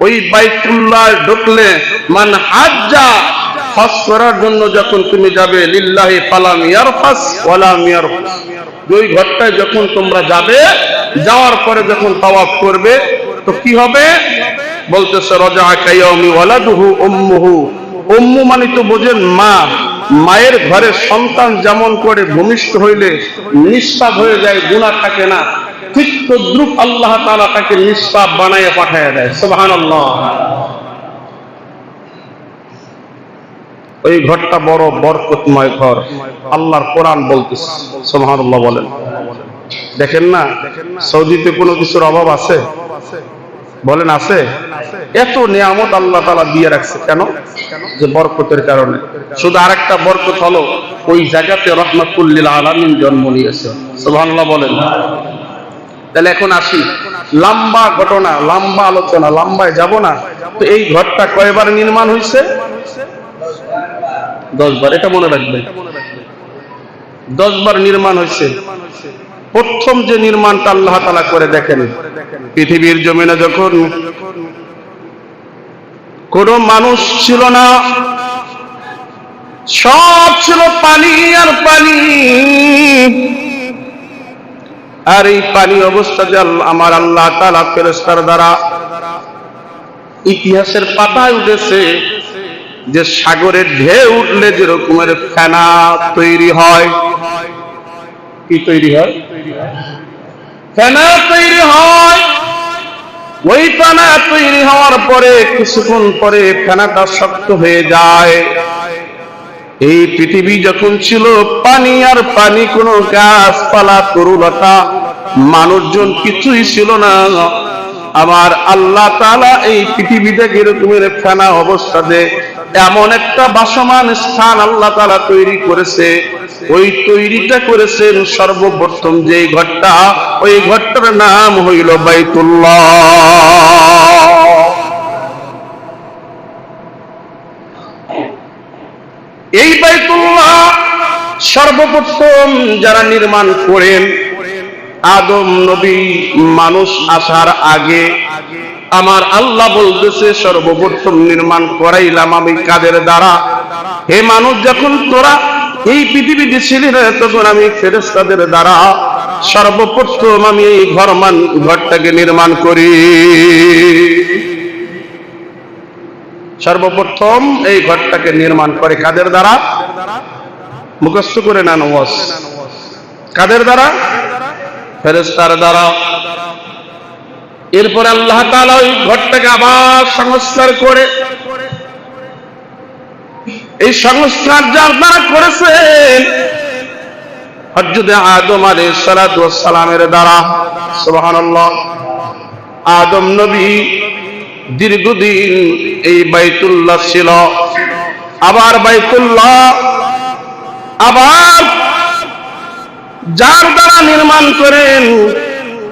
ওই বাইতুল্লাহ ঢুকলে মান হাজ্জা, হজ করার জন্য যখন তুমি যাবে, লিল্লাহি ফালাম ইয়ারফাস ওয়ালাম ইয়ারফুস, ওই ঘরটায় যখন তোমরা যাবে, যাওয়ার পরে যখন তাওয়াফ করবে তো কি হবে? বলতেছে রাজা কায়াউমি ওয়ালাদুহু উম্মুহু। উম্মু মানে তো বোঝেন মা, মায়ের ঘরে সন্তান যেমন করে ভূমিষ্ঠ হইলে নিষ্পাপ হয়ে যায়, গুনাহ থাকে না, ঠিক তদ্রুপ আল্লাহ তাআলা তাকে নিষ্পাপ বানাইয়া পাঠাইয়া দেয়। সুবহানাল্লাহ। ওই ঘরটা বড় বরকতময় ঘর, আল্লাহর কোরআন বলতেছে। সুবহানাল্লাহ বলেন। দেখেন না সৌদিতে কোনো কিছুর অভাব আছে? বলেন আছে? এত নিয়ামত আল্লাহ তাআলা দিয়ে রাখছে কেন? যে বরকতের কারণে। শুধু আরেকটা বরকত হলো ওই জায়গাতে রাহমাতুল লিল আলামিন জন্ম নিয়েছে। সুবহানাল্লাহ বলেন। তাহলে এখন আসি, লম্বা ঘটনা, লম্বা আলোচনা, লম্বায় যাব না। তো এই ঘরটা কয়বার নির্মাণ হয়েছে? 10 বার। এটা মনে রাখবেন, 10 বার নির্মাণ হয়েছে। প্রথম যে নির্মাণটা আল্লাহ তাআলা করে দেখেন, পৃথিবীর জমিনে যখন কোন মানুষ ছিল না, সব ছিল পানি আর পানি। আর এই পানি অবস্থাতে আমার আল্লাহ তাআলা ফেরেশতার দ্বারা ইতিহাসের পাতায় উঠেছে যে সাগরের ঢেউ উঠলে যে রকমের ফেনা তৈরি হয়। কি তৈরি হয়? ফেনা তৈরি হয়। ওই ফেনা তৈরি হওয়ার পরে কিছুক্ষণ পরে ফেনাটা শক্ত হয়ে যায়। এই পৃথিবী যখন ছিল পানি আর পানি, কোনো গাছপালা, তরুলতা, মানুষজন কিছুই ছিল না। আমার আল্লাহ তাআলা এই পৃথিবীতে এরকমের ফেনা অবস্থাতে এমন একটা ভাসমান স্থান আল্লাহ তাআলা তৈরি করেছে। ওই তৈরিটা করেছেন সর্বপ্রথম যে ঘরটা, ওই ঘরটার নাম হইল বাইতুল্লাহ। এই বাইতুল্লাহ সর্বপ্রথম যারা নির্মাণ করেন, আদম নবী মানুষ আসার আগে আমার আল্লাহ বলতেছে সর্বপ্রথম নির্মাণ করাইলাম আমি কাদের দ্বারা? হে মানুষ, যখন তোরা এই পৃথিবীতে ছিলি না, তখন আমি ফেরেশতাদের দ্বারা সর্বপ্রথম আমি এই ঘরটাকে নির্মাণ করি। সর্বপ্রথম এই ঘরটাকে নির্মাণ করে কাদের দ্বারা? মুখস্থ করে না নওয়াজ। কাদের দ্বারা? ফেরেশতার দ্বারা। এরপরে আল্লাহ তাআলা ওই ঘরটাকে আবার সংস্কার করে, এই সংস্কার যার দ্বারা করেছেন হযরত আদম আলাইহিস সালাতু ওয়াস সালামের দ্বারা। সুবহানাল্লাহ। আদম নবী দীর্ঘদিন এই বাইতুল্লাহ ছিল। আবার বাইতুল্লাহ আবার যার দ্বারা নির্মাণ করেন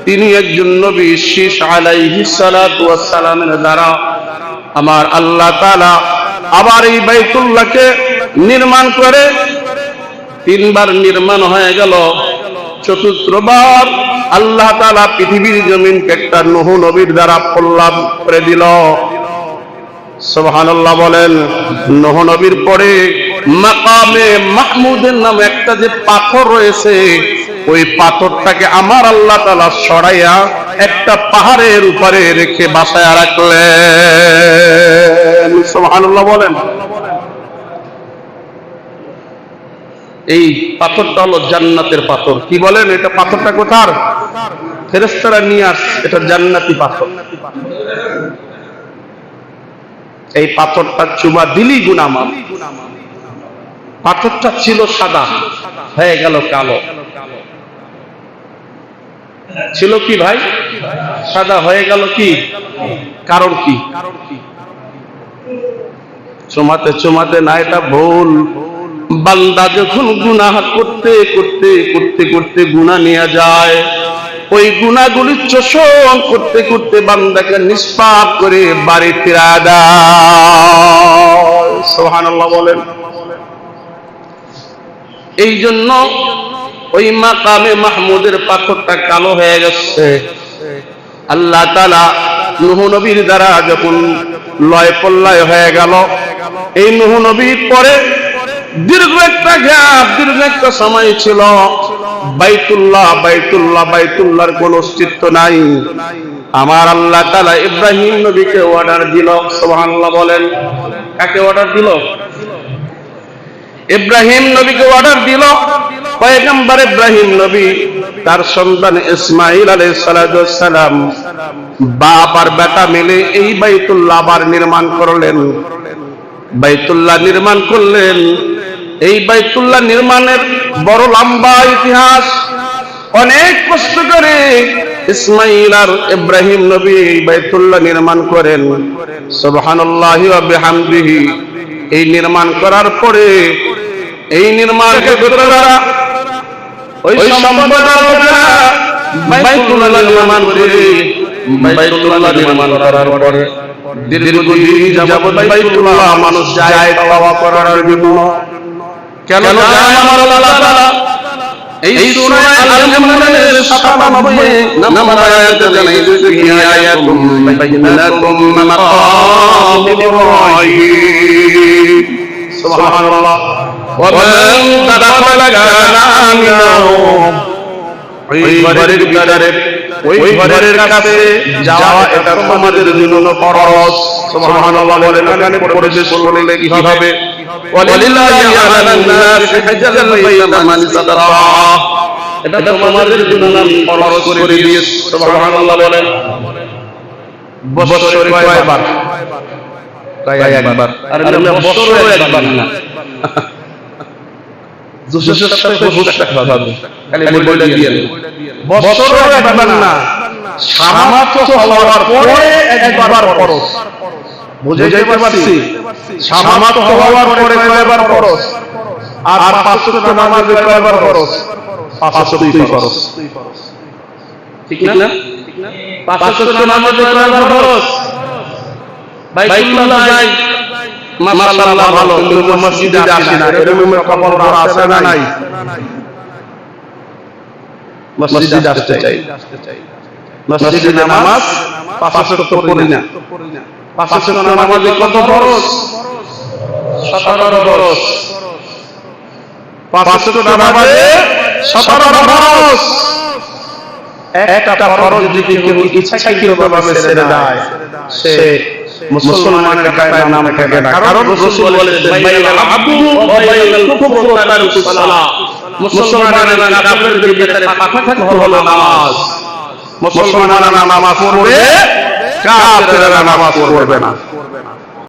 তিনি একজন নবী, শীষ আলাইহিস সালাতু ওয়াস সালামের দ্বারা আমার আল্লাহ তাআলা আবার এই বাইতুল্লাহকে নির্মাণ করে। 3 বার নির্মাণ হয়ে গেল। চতুর্থবার আল্লাহ তাআলা পৃথিবীর জমিনকে একটা নূহ নবীর দ্বারা পল্লাব করে দিল। সুবহানাল্লাহ বলেন। নূহ নবীর পরে মাকামে মাহমুদের নামে একটা যে পাথর রয়েছে, ওই পাথরটাকে আমার আল্লাহ তাআলা সরাইয়া একটা পাহাড়ের উপরে রেখে বাসায় রাখলেন। সুবহানাল্লাহ বলেন। এই পাথরটা হলো জান্নাতের পাথর। কি বলেন? এটা পাথরটা কোথার? ফেরেশতারা নিয়ে আসছে, এটা জান্নাতি পাথর। এই পাথরটা চুমা দিলি গুনাহ মাফ। পাথরটা ছিল সাদা, হয়ে গেল কালো। ছিল কি ভাই? সাদা হয়ে গেল কি? কারণ কি? চুমাতে চুমাতে না, এটা ভুল। বান্দা যখন গুনাহ করতে করতে করতে করতে গুনাহ নিয়ে যায়, ওই গুনাহগুলি চোষণ করতে করতে বান্দাকে নিষ্পাপ করে বাড়ি ফিরা দেয়। সুবহানাল্লাহ বলেন। এই জন্য ওই মাকামে মাহমুদের পাথরটা কালো হয়ে গেছে। আল্লাহ তাআলা নূহ নবীর দ্বারা যখন লয় পল্লয় হয়ে গেল, এই নূহ নবীর পরে দীর্ঘ একটা গ্যাপ, দীর্ঘ একটা সময় ছিল বাইতুল্লাহর কোন অস্তিত্ব নাই। আমার আল্লাহ তাআলা ইব্রাহিম নবীকে অর্ডার দিল। সুবহানাল্লাহ বলেন। কাকে অর্ডার দিল? ইব্রাহিম নবীকে অর্ডার দিল। পয়গম্বর ইব্রাহিম নবী তার সন্তান ইসমাঈল আলাইহিস সালাম বাপ আর বেটা মিলে এই বাইতুল্লাহ আবার নির্মাণ করলেন। বাইতুল্লাহ নির্মাণ করলেন। এই বাইতুল্লাহ নির্মাণের বড় লম্বা ইতিহাস। অনেক কষ্ট করে ইসমাঈল আর ইব্রাহিম নবী এই বাইতুল্লাহ নির্মাণ করেন। সুবহানাল্লাহি ওয়া বিহামদিহি। এই নির্মাণ করার পরে এই নির্মাণ কর্তারা ওই সম্প্রদায়েরা বাইতুল্লাহ নির্মাণ করে, বাইতুল্লাহ নির্মাণ করার পরে দীর্ঘদিন যাবত বাইতুল্লাহ মানুষ যায় তাওয়াফ করার জন্য। কেন যায় আমার আল্লাহ তাআলা এই সূরা আল-ইমরানের 97 নম্বর আয়াতে জানাইছে, আয়াতুম বাইয়িনাতুম মাকাম ইব্রাহিম। সুবহানাল্লাহ। ওয়া মান দাখালা কানা আমিনাহু। ওই ঘরের ভিতরে, ওই ঘরের কাছে যাওয়া এটা তোমাদের জন্য ফরজ। সুবহানাল্লাহ বলেন। এখানে প্রবেশ করলে কি হবে? ওয়ালিল্লাহি আলান নাসি হাজ্জাল বাইতা মান ইসতাতা। এটা তোমাদের জন্য ফরজ করে দিয়েছে। সুবহানাল্লাহ বলেন। বছরে কয়বার? কয়েকবার। আর বছরে একবার না। জোসেফের সাথে বুঝতে হবে। খালি বলে দিয়েন। বছরে একবার না, সামাত্র হওয়ার পরে একবার ফরজ। বুঝাইতে পারছি? সামাত্র হওয়ার পরে কয়বার ফরজ? আর পাঁচ ওয়াক্ত নামাজে কয়বার ফরজ? পাঁচ ওয়াক্তই ফরজ। ঠিক না? পাঁচ ওয়াক্ত নামাজে কয়বার ফরজ? বাইতুল্লাহ যাই, মাশাআল্লাহ ভালো, কিন্তু মসজিদে আসি না। এরকম খবর আছে না নাই? মসজিদে আসতে চাই। মসজিদে নামাজ পাঁচ ওয়াক্ত পড়ি না। পাঁচ ওয়াক্ত নামাজে কত ফরজ? 17 ফরজ। পাঁচ ওয়াক্ত নামাজে 17 ফরজ। একটা ফরজ যদি কেউ ইচ্ছাকৃতভাবে ছেড়ে দেয়, সে মুসলমানের গায়ে নাম থাকে না। কারণ রাসূল বলেছেন, বাইনাল আবদু ওয়া বাইনাল কুফরি ওয়া তারকুস সালাহ। মুসলমানের কাফেরদের ভিতরে পার্থক্য হলো নামাজ। মুসলমানরা নামাজ পড়বে, কাফেররা নামাজ পড়বে না।